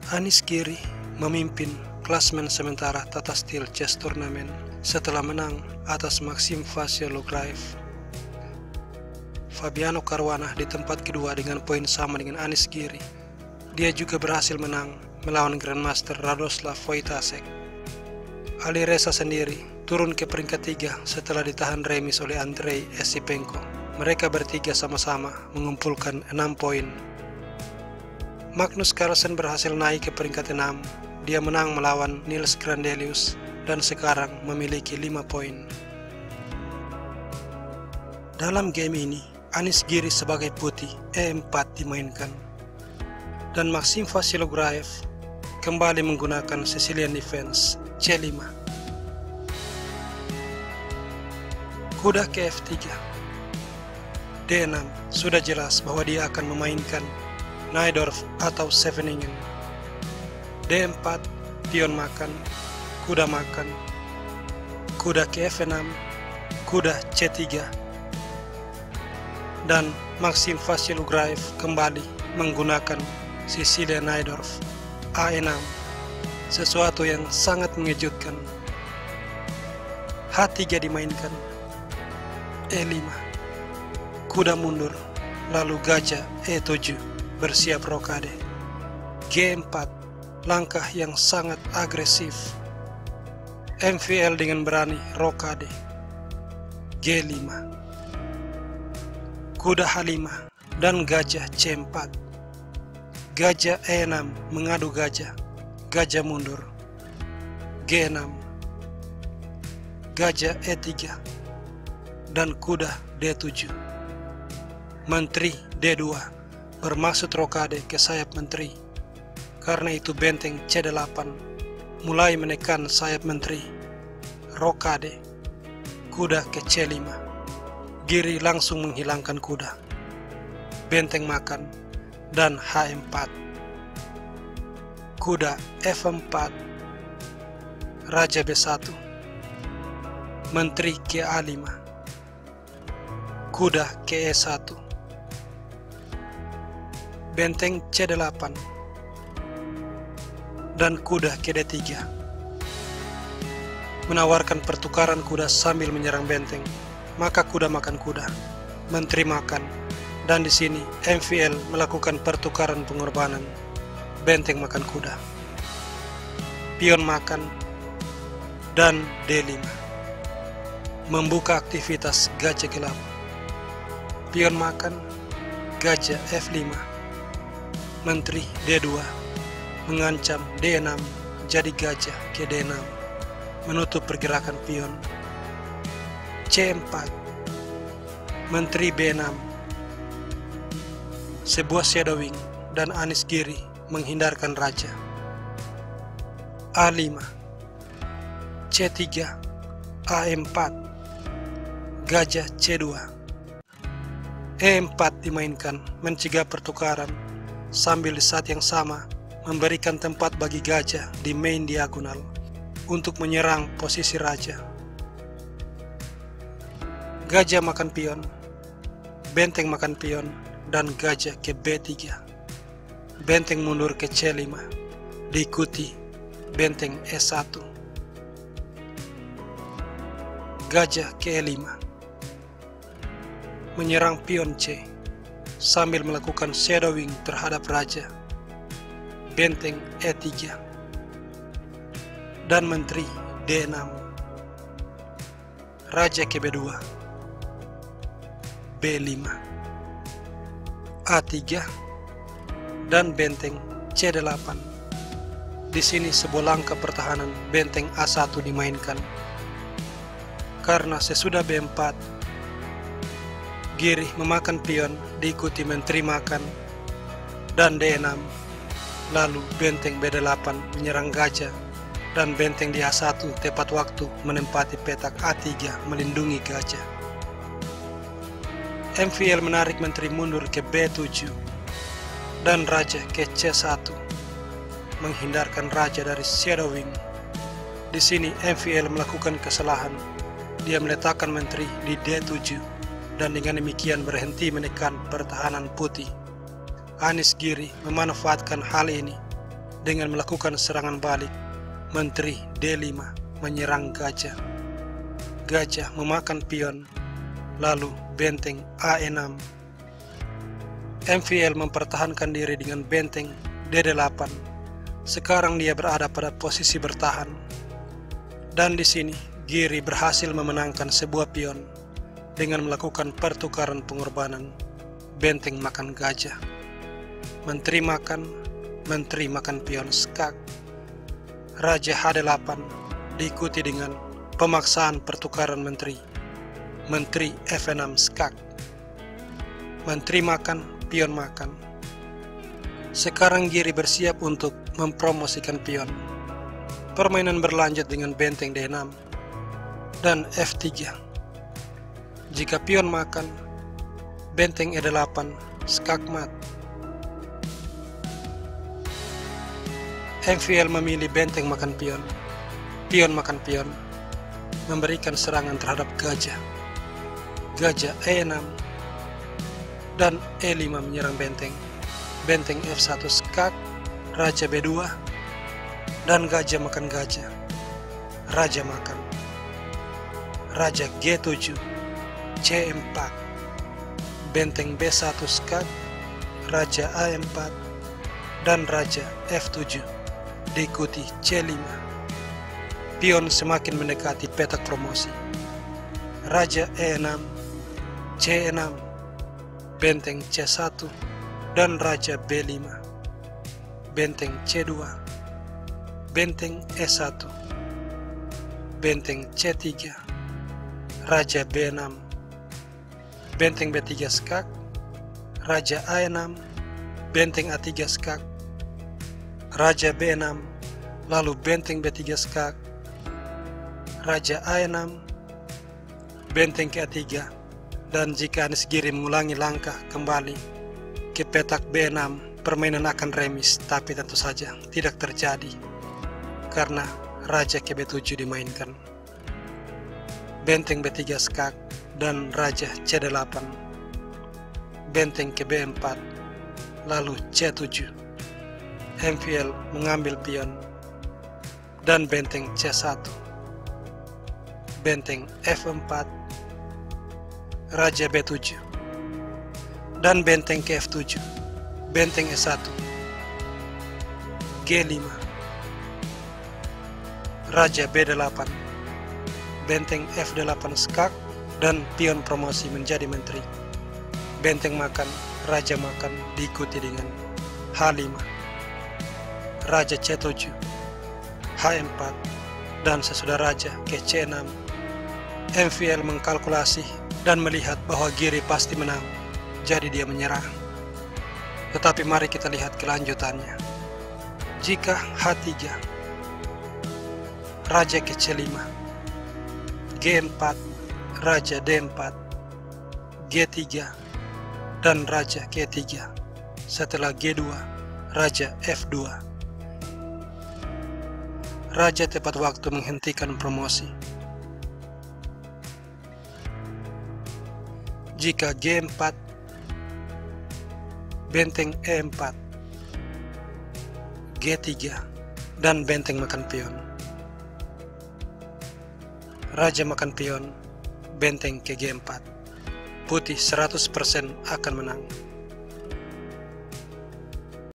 Anies Giri memimpin klasemen sementara Tata Steel Chess Turnamen setelah menang atas Maxime Vachier-Lagrave. Fabiano Caruana di tempat kedua dengan poin sama dengan Anies Giri. Dia juga berhasil menang melawan Grandmaster Radoslav Wojtaszek. Alireza sendiri turun ke peringkat 3 setelah ditahan remis oleh Andrei Esipenko. Mereka bertiga sama-sama mengumpulkan 6 poin. Magnus Carlsen berhasil naik ke peringkat 6. Dia menang melawan Nils Grandelius dan sekarang memiliki 5 poin. Dalam game ini, Anies Giri sebagai putih E4 dimainkan. Dan Maxime Vachier-Lagrave kembali menggunakan Sicilian Defense C5. Kuda ke F3. D6 sudah jelas bahwa dia akan memainkan Najdorf atau Scheveningen. D4 pion makan, kuda makan. Kuda ke F6, kuda C3. Dan Maxime Vachier-Lagrave kembali menggunakan Sicilian Najdorf A6, sesuatu yang sangat mengejutkan. H3 dimainkan, E5, kuda mundur, lalu gajah E7, bersiap rokade. G4, langkah yang sangat agresif. MVL dengan berani rokade. G5, kuda H5 dan gajah C4. Gajah E6 mengadu gajah, gajah mundur. G6, gajah E3 dan kuda D7. Menteri D2 bermaksud rokade ke sayap menteri. Karena itu benteng C8 mulai menekan sayap menteri. Rokade, kuda ke C5. Giri langsung menghilangkan kuda. Benteng makan dan H4. Kuda F4. Raja B1. Menteri ke A5. Kuda ke E1. Benteng C8 dan kuda ke D3. Menawarkan pertukaran kuda sambil menyerang benteng. Maka kuda makan kuda, menteri makan, dan di sini MVL melakukan pertukaran pengorbanan. Benteng makan kuda, pion makan, dan D5. Membuka aktivitas gajah gelap. Pion makan, gajah F5. Menteri D2 mengancam D6, jadi gajah ke D6, menutup pergerakan pion. C4, Menteri B6, sebuah shadowing dan Anies Giri menghindarkan raja. A5, C3, A4, gajah C2. E4 dimainkan mencegah pertukaran, sambil di saat yang sama memberikan tempat bagi gajah di main diagonal untuk menyerang posisi raja. Gajah makan pion, benteng makan pion, dan gajah ke B3. Benteng mundur ke C5, diikuti benteng E1. Gajah ke E5, menyerang pion C sambil melakukan shadowing terhadap raja. Benteng E3 dan menteri D6. Raja ke B2, B5, A3 dan benteng C8. Di sini sebuah langkah pertahanan benteng A1 dimainkan. Karena sesudah B4, Giri memakan pion diikuti menteri makan dan D6. Lalu benteng B8 menyerang gajah dan benteng di A1 tepat waktu menempati petak A3 melindungi gajah. MVL menarik menteri mundur ke B7 dan raja ke C1, menghindarkan raja dari shadowing. Di sini MVL melakukan kesalahan. Dia meletakkan menteri di D7 dan dengan demikian berhenti menekan pertahanan putih. Anies Giri memanfaatkan hal ini dengan melakukan serangan balik. Menteri D5 menyerang gajah. Gajah memakan pion, lalu benteng A6. MVL mempertahankan diri dengan benteng D8. Sekarang dia berada pada posisi bertahan. Dan di sini Giri berhasil memenangkan sebuah pion dengan melakukan pertukaran pengorbanan. Benteng makan gajah. Menteri makan pion skak. Raja H8 diikuti dengan pemaksaan pertukaran menteri. Menteri F6 skak. Menteri makan, pion makan. Sekarang Giri bersiap untuk mempromosikan pion. Permainan berlanjut dengan benteng D6 dan F3. Jika pion makan, benteng E8 skak mat. MVL memilih benteng makan pion. Pion makan pion, memberikan serangan terhadap gajah. Gajah E6 dan E5 menyerang benteng. Benteng F1 skak, Raja B2 dan gajah makan gajah. Raja makan. Raja G7, C4. Benteng B1 skak, Raja A4 dan Raja F7 diikuti C5. Pion semakin mendekati petak promosi. Raja E6, C6, benteng C1 dan Raja B5. Benteng C2, benteng E1, benteng C3, Raja B6, benteng B3 skak, Raja A6, benteng A3 skak, Raja B6, lalu benteng B3 skak, Raja A6, benteng ke A3, dan jika Anis Giri mengulangi langkah kembali ke petak B6, permainan akan remis, tapi tentu saja tidak terjadi karena Raja ke B7 dimainkan. Benteng B3 skak dan Raja C8, benteng ke B4, lalu C7. MVL mengambil pion dan benteng C1, benteng F4, Raja B7 dan benteng ke F7, benteng E1, G5, Raja B8, benteng F8 skak dan pion promosi menjadi menteri. Benteng makan, Raja makan diikuti dengan H5, Raja C7, H4 dan sesudah Raja ke C6. MVL mengkalkulasi dan melihat bahwa Giri pasti menang, jadi dia menyerah. Tetapi mari kita lihat kelanjutannya. Jika H3, Raja ke C5, G4, Raja D4, G3 dan Raja ke 3. Setelah G2, Raja F2. Raja tepat waktu menghentikan promosi. Jika G4, benteng E4, G3 dan benteng makan pion. Raja makan pion, benteng ke G4. Putih 100% akan menang.